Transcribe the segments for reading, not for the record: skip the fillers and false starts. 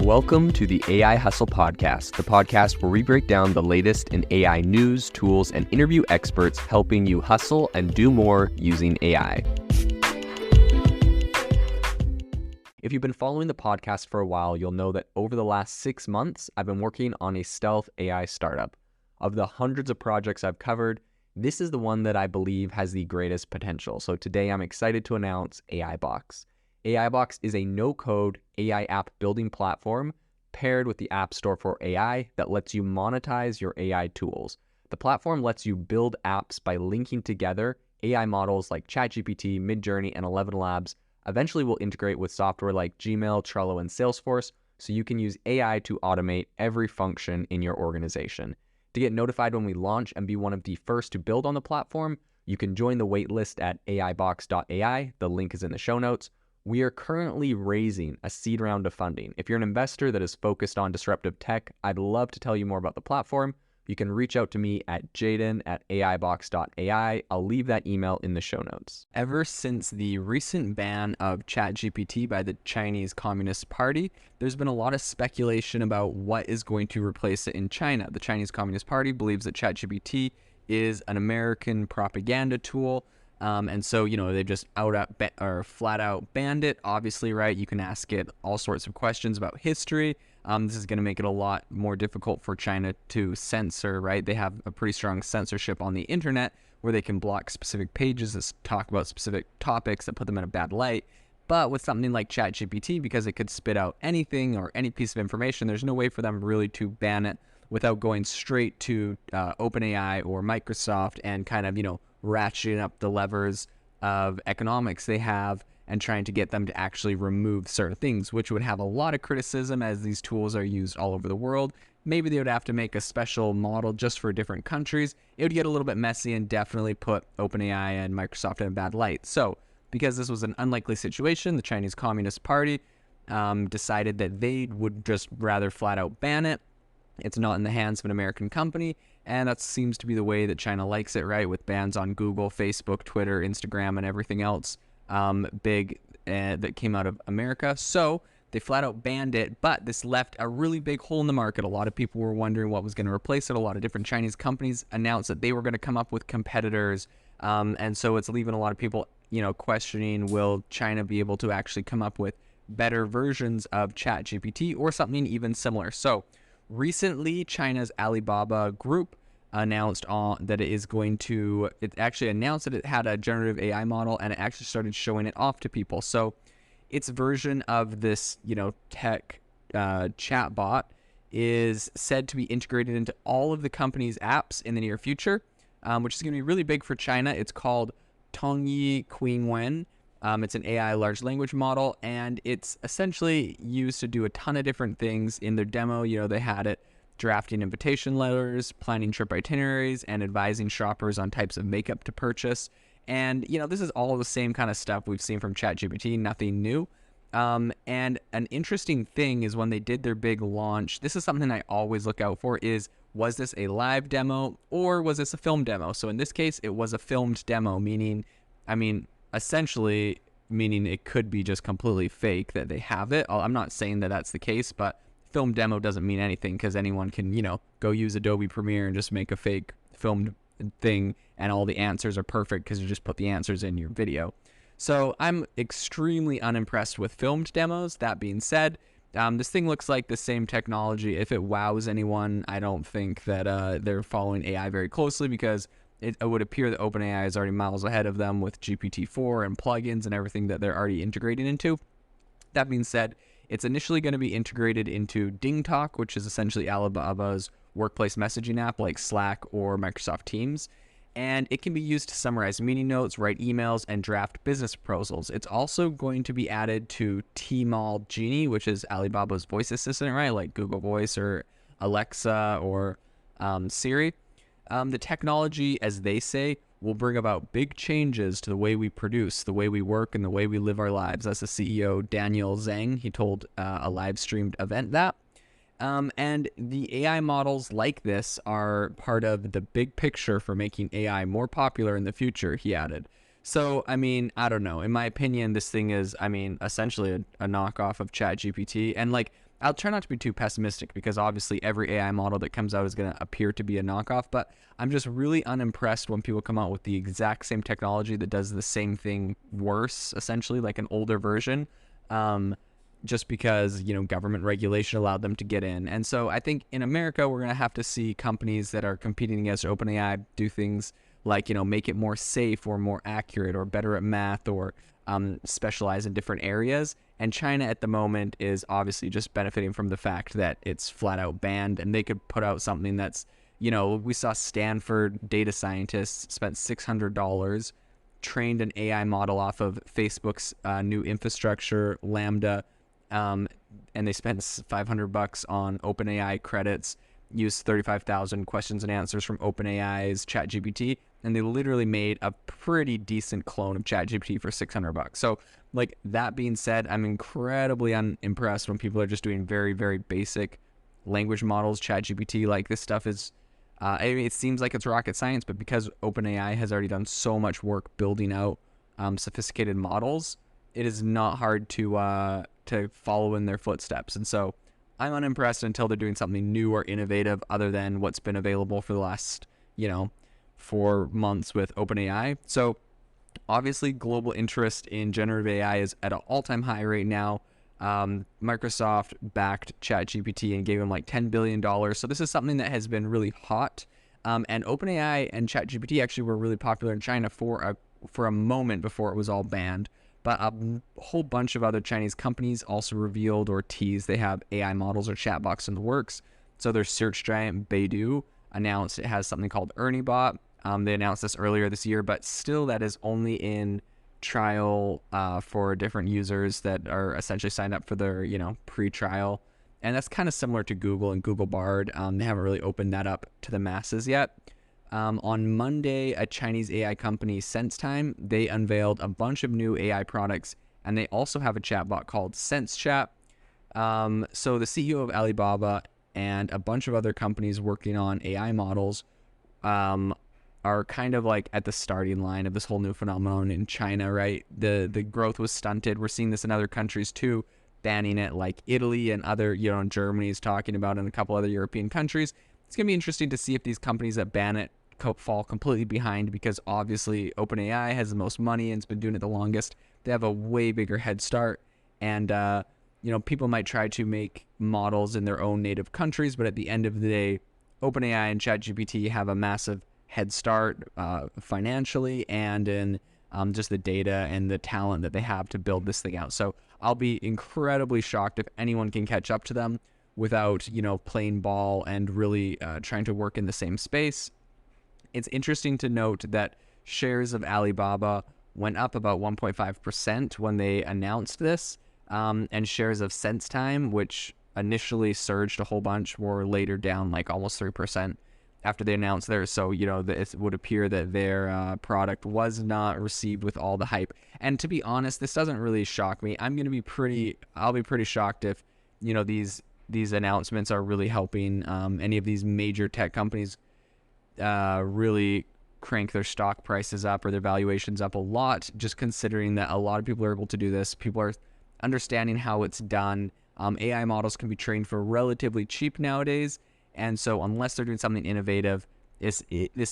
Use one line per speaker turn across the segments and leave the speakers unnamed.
Welcome to the AI Hustle Podcast, the podcast where we break down the latest in AI news, tools, and interview experts helping you hustle and do more using AI. If you've been following the podcast for a while, you'll know that over the last 6 months, I've been working on a stealth AI startup. Of the hundreds of projects I've covered, this is the one that I believe has the greatest potential. So today I'm excited to announce AIBox. AIBox is a no-code AI app building platform paired with the App Store for AI that lets you monetize your AI tools. The platform lets you build apps by linking together AI models like ChatGPT, Midjourney, and 11 Labs. Eventually will integrate with software like Gmail, Trello, and Salesforce, so you can use AI to automate every function in your organization. To get notified when we launch and be one of the first to build on the platform, you can join the waitlist at aibox.ai. The link is in the show notes. We are currently raising a seed round of funding. If you're an investor that is focused on disruptive tech, I'd love to tell you more about the platform. You can reach out to me at jaden@aibox.ai. I'll leave that email in the show notes. Ever since the recent ban of ChatGPT by the Chinese Communist Party, there's been a lot of speculation about what is going to replace it in China. The Chinese Communist Party believes that ChatGPT is an American propaganda tool. And so, they've just flat out banned it. Obviously, right, you can ask it all sorts of questions about history. This is going to make it a lot more difficult for China to censor, right? They have a pretty strong censorship on the internet where they can block specific pages that talk about specific topics that put them in a bad light. But with something like ChatGPT, because it could spit out anything or any piece of information, there's no way for them really to ban it without going straight to OpenAI or Microsoft and kind of, ratcheting up the levers of economics they have and trying to get them to actually remove certain things, which would have a lot of criticism as these tools are used all over the world. Maybe they would have to make a special model just for different countries. It would get a little bit messy and definitely put OpenAI and Microsoft in a bad light. So because this was an unlikely situation, the Chinese Communist Party decided that they would just rather flat out ban it. It's not in the hands of an American company, and that seems to be the way that China likes it, right? With bans on Google, Facebook, Twitter, Instagram, and everything else big that came out of America. So they flat out banned it, but this left a really big hole in the market. A lot of people were wondering what was going to replace it. A lot of different Chinese companies announced that they were going to come up with competitors, and so it's leaving a lot of people, questioning, will China be able to actually come up with better versions of ChatGPT or something even similar? So recently, China's Alibaba group announced that it actually announced that it had a generative AI model, and it actually started showing it off to people. So its version of this, tech chatbot is said to be integrated into all of the company's apps in the near future, which is going to be really big for China. It's called Tongyi Qingwen. It's an AI large language model, and it's essentially used to do a ton of different things. In their demo, they had it drafting invitation letters, planning trip itineraries, and advising shoppers on types of makeup to purchase. And, this is all the same kind of stuff we've seen from ChatGPT, nothing new. And an interesting thing is when they did their big launch, this is something I always look out for, was this a live demo or was this a film demo? So in this case, it was a filmed demo, essentially meaning it could be just completely fake that they have it. I'm not saying that that's the case, but film demo doesn't mean anything because anyone can, go use Adobe Premiere and just make a fake filmed thing and all the answers are perfect because you just put the answers in your video. So I'm extremely unimpressed with filmed demos. That being said, this thing looks like the same technology. If it wows anyone, I don't think that they're following AI very closely because it would appear that OpenAI is already miles ahead of them with GPT-4 and plugins and everything that they're already integrating into. That being said, it's initially going to be integrated into DingTalk, which is essentially Alibaba's workplace messaging app like Slack or Microsoft Teams. And it can be used to summarize meeting notes, write emails, and draft business proposals. It's also going to be added to Tmall Genie, which is Alibaba's voice assistant, right? Like Google Voice or Alexa or Siri. The technology, as they say, will bring about big changes to the way we produce, the way we work, and the way we live our lives. That's the CEO, Daniel Zhang. He told a live-streamed event that. And the AI models like this are part of the big picture for making AI more popular in the future, he added. So, I don't know. In my opinion, this thing is, essentially a knockoff of ChatGPT. And, I'll try not to be too pessimistic because obviously every AI model that comes out is going to appear to be a knockoff, but I'm just really unimpressed when people come out with the exact same technology that does the same thing worse, essentially like an older version, just because, government regulation allowed them to get in. And so I think in America, we're going to have to see companies that are competing against OpenAI do things like, make it more safe or more accurate or better at math or specialize in different areas. And China at the moment is obviously just benefiting from the fact that it's flat out banned, and they could put out something that's, we saw Stanford data scientists spent $600, trained an AI model off of Facebook's new infrastructure, Lambda, and they spent $500 on OpenAI credits, used 35,000 questions and answers from OpenAI's ChatGPT, and they literally made a pretty decent clone of ChatGPT for $600. So, like, that being said, I'm incredibly unimpressed when people are just doing very, very basic language models. ChatGPT, like, this stuff is, it seems like it's rocket science, but because OpenAI has already done so much work building out sophisticated models, it is not hard to follow in their footsteps. And so I'm unimpressed until they're doing something new or innovative other than what's been available for the last, 4 months with OpenAI. So obviously global interest in generative AI is at an all-time high right now. Microsoft backed ChatGPT and gave him like $10 billion. So this is something that has been really hot. And OpenAI and ChatGPT actually were really popular in China for a moment before it was all banned. But a whole bunch of other Chinese companies also revealed or teased they have AI models or chatbots in the works. So their search giant Baidu announced it has something called ErnieBot. They announced this earlier this year, but still that is only in trial for different users that are essentially signed up for their, pre-trial. And that's kind of similar to Google and Google Bard. They haven't really opened that up to the masses yet. On Monday, a Chinese AI company, SenseTime, they unveiled a bunch of new AI products, and they also have a chatbot called SenseChat. So the CEO of Alibaba and a bunch of other companies working on AI models are kind of like at the starting line of this whole new phenomenon in China, right? The growth was stunted. We're seeing this in other countries too, banning it, like Italy and other, Germany is talking about, and a couple other European countries. It's going to be interesting to see if these companies that ban it fall completely behind, because obviously OpenAI has the most money and it's been doing it the longest. They have a way bigger head start, and people might try to make models in their own native countries, but at the end of the day, OpenAI and ChatGPT have a massive head start financially and in just the data and the talent that they have to build this thing out. So I'll be incredibly shocked if anyone can catch up to them without, playing ball and really trying to work in the same space. It's interesting to note that shares of Alibaba went up about 1.5% when they announced this, and shares of SenseTime, which initially surged a whole bunch, were later down like almost 3% after they announced theirs. So, it would appear that their product was not received with all the hype. And to be honest, this doesn't really shock me. I'll be pretty shocked if, these announcements are really helping any of these major tech companies really crank their stock prices up or their valuations up a lot, just considering that a lot of people are able to do this. People are understanding how it's done. AI models can be trained for relatively cheap nowadays. And so unless they're doing something innovative, this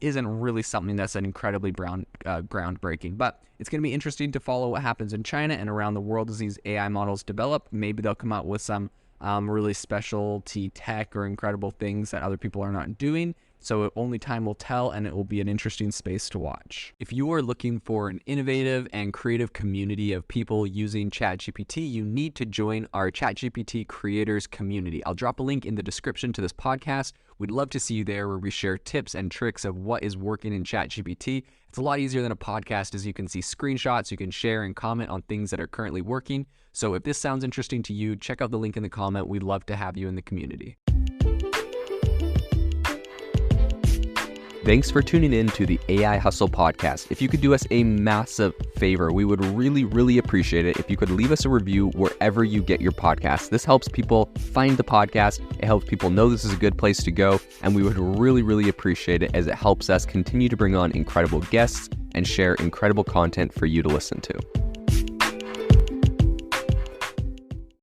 isn't really something that's an incredibly groundbreaking. But it's going to be interesting to follow what happens in China and around the world as these AI models develop. Maybe they'll come out with some really specialty tech or incredible things that other people are not doing. So only time will tell, and it will be an interesting space to watch. If you are looking for an innovative and creative community of people using ChatGPT, you need to join our ChatGPT creators community. I'll drop a link in the description to this podcast. We'd love to see you there, where we share tips and tricks of what is working in ChatGPT. It's a lot easier than a podcast, as you can see screenshots, you can share and comment on things that are currently working. So if this sounds interesting to you, check out the link in the comment. We'd love to have you in the community. Thanks for tuning in to the AI Hustle podcast. If you could do us a massive favor, we would really, really appreciate it if you could leave us a review wherever you get your podcasts. This helps people find the podcast. It helps people know this is a good place to go. And we would really, really appreciate it, as it helps us continue to bring on incredible guests and share incredible content for you to listen to.